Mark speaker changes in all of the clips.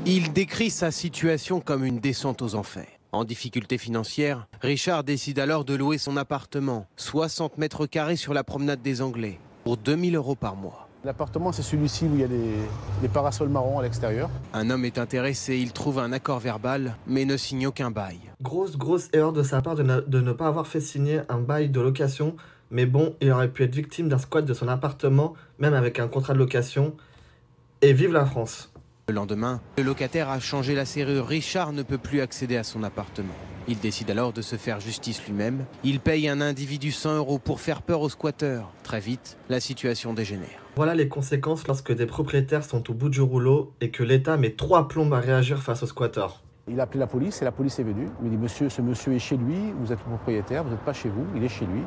Speaker 1: Il décrit sa situation comme une descente aux enfers. En difficulté financière, Richard décide alors de louer son appartement, 60 mètres carrés sur la promenade des Anglais, pour 2000 € par mois.
Speaker 2: L'appartement, c'est celui-ci où il y a des parasols marrons à l'extérieur.
Speaker 1: Un homme est intéressé, il trouve un accord verbal, mais ne signe aucun bail.
Speaker 3: Grosse erreur de sa part de ne pas avoir fait signer un bail de location. Mais bon, il aurait pu être victime d'un squat de son appartement, même avec un contrat de location. Et vive la France!
Speaker 1: Le lendemain, le locataire a changé la serrure. Richard ne peut plus accéder à son appartement. Il décide alors de se faire justice lui-même. Il paye un individu 100 € pour faire peur aux squatteurs. Très vite, la situation dégénère.
Speaker 3: Voilà les conséquences lorsque des propriétaires sont au bout du rouleau et que l'État met 3 plombes à réagir face aux squatteurs.
Speaker 2: Il a appelé la police et la police est venue. Il m'a dit, monsieur, ce monsieur est chez lui, vous êtes propriétaire, vous n'êtes pas chez vous, il est chez lui.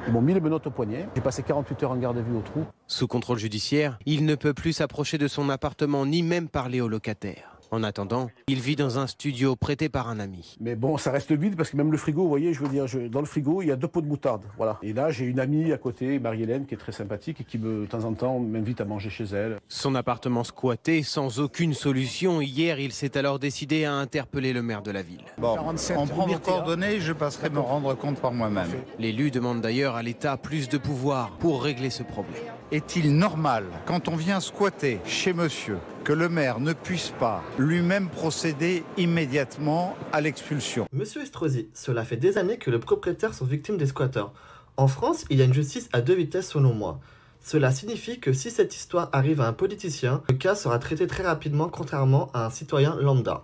Speaker 2: Ils m'ont mis les menottes au poignet. J'ai passé 48 heures en garde à vue au trou.
Speaker 1: Sous contrôle judiciaire, il ne peut plus s'approcher de son appartement ni même parler aux locataires. En attendant, il vit dans un studio prêté par un ami.
Speaker 2: Mais bon, ça reste vide parce que même le frigo, vous voyez, je veux dire, dans le frigo, il y a 2 pots de moutarde. Voilà. Et là, j'ai une amie à côté, Marie-Hélène, qui est très sympathique et qui, de temps en temps, m'invite à manger chez elle.
Speaker 1: Son appartement squatté, sans aucune solution. Hier, il s'est alors décidé à interpeller le maire de la ville.
Speaker 4: Bon, on prend vos coordonnées, je passerai me rendre compte par moi-même.
Speaker 1: L'élu demande d'ailleurs à l'État plus de pouvoir pour régler ce problème.
Speaker 4: Est-il normal, quand on vient squatter chez monsieur, que le maire ne puisse pas lui-même procéder immédiatement à l'expulsion?
Speaker 3: Monsieur Estrosi, cela fait des années que les propriétaires sont victimes des squatteurs. En France, il y a une justice à 2 vitesses selon moi. Cela signifie que si cette histoire arrive à un politicien, le cas sera traité très rapidement contrairement à un citoyen lambda.